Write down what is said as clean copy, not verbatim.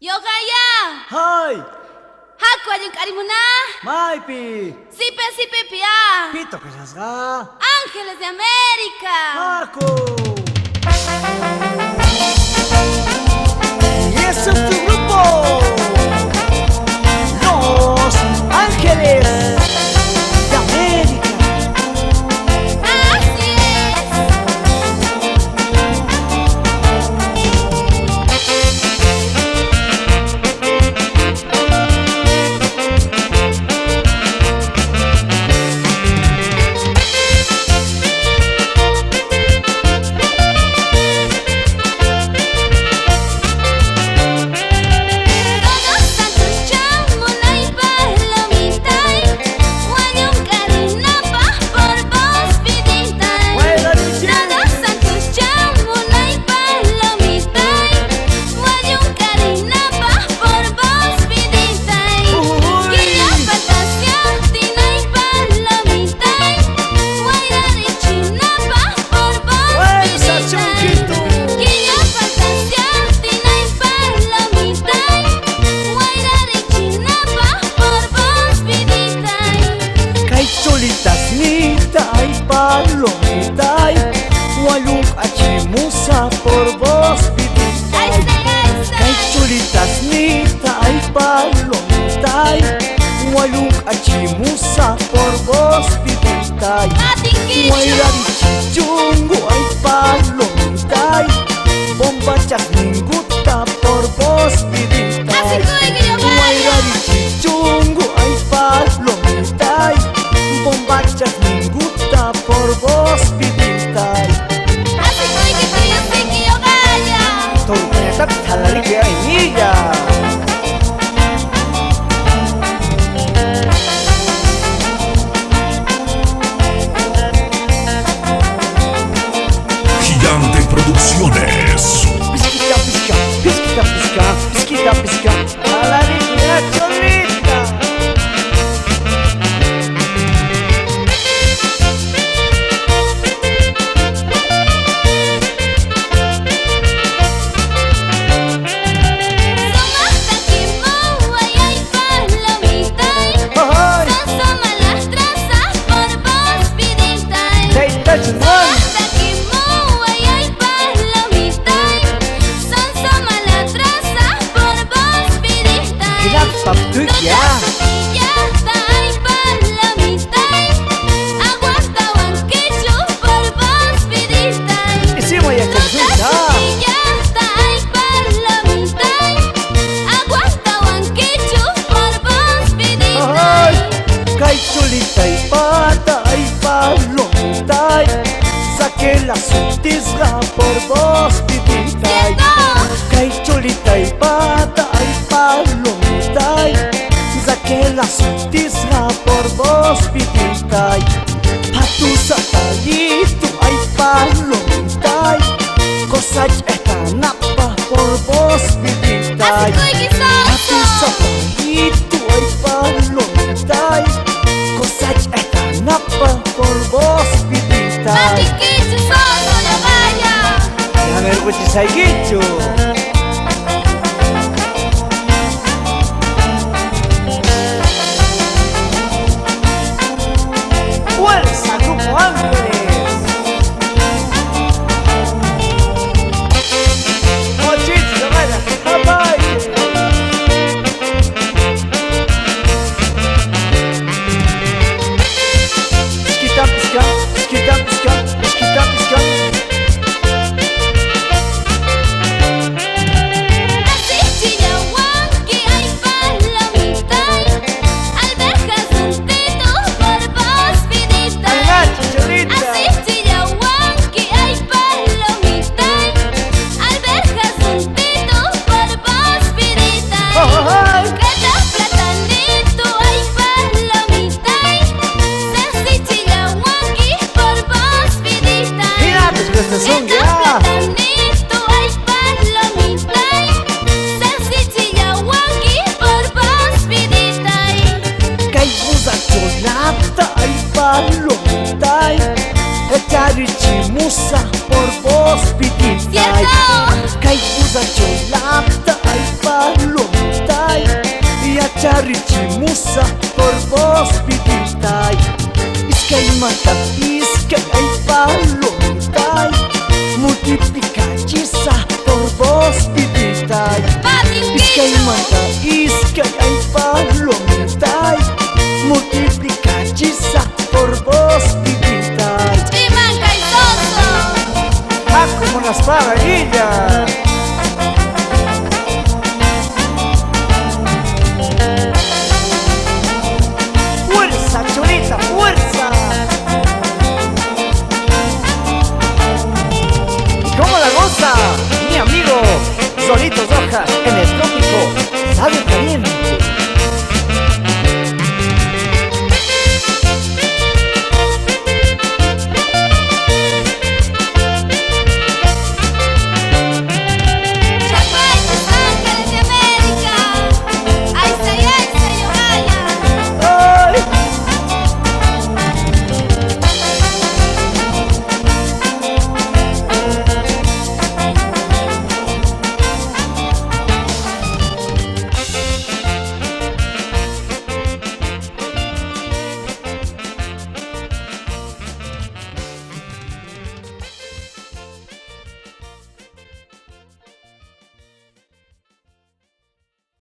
Yogaya, Hai, haku aja karimuna, Maipi, sipe pia, Pito Casasga, Ángeles de América. Marco. Y ese es tu grupo, Los Ángeles de América. Así es. Todos santos chamunay palomintay, guayum carinapa por vos vidintay. Buena noche. Todos santos chamunay palomintay, guayum carinapa por vos vidintay. Uy. Quilla fantasía tinay palomintay, guayrari chinapa por vos Fuerza, vidintay. Chonquito. Quilla fantasía tinay palomintay, guayrari chinapa por vos vidintay. Kay cholitas nitay, palomitay, Waluk achimusa por vos viditay. Kay cholitas nitay, palomitay, Waluk achimusa por vos viditay. Wairari chichungu ay palomitay, Bomba chasninguta por vos viditay. Wairari chichungu ay palomitay, Bomba chasninguta por vos viditay. Tormenta talarique ay milla. Gigante Producciones. Pisquita, pisca, pisquita, pisca, pisquita, pisca, talarique la cholita. Ay, Teita chumón. Kira paptuya. Hicimos ya consulta. Ay, kay cholita y pata y palomitay, saqué la sutisga por vos viditay. Kay cholita y pata y palomitay, saqué la sutisga por vos viditay. Patu satallito ay palomitay, cosach esta napa por vos viditay. Patu satallito ay palomitay, cosach esta napa por vos viditay. A ver, huichisaiguicho. ¡Fuerza, Grupo Ángeles! ¡Mochito, vaya! ¡Papay! Pisquita, pisca, pisquita, pisca, pisquita, pisca. ¡Agacha, cholita! ¡Ay! ¡Mira, pues que estas son ya! Kay buza cholata ay palomitay, echarichimusa por vos viditay. ¡Cierto! Kay buza cholata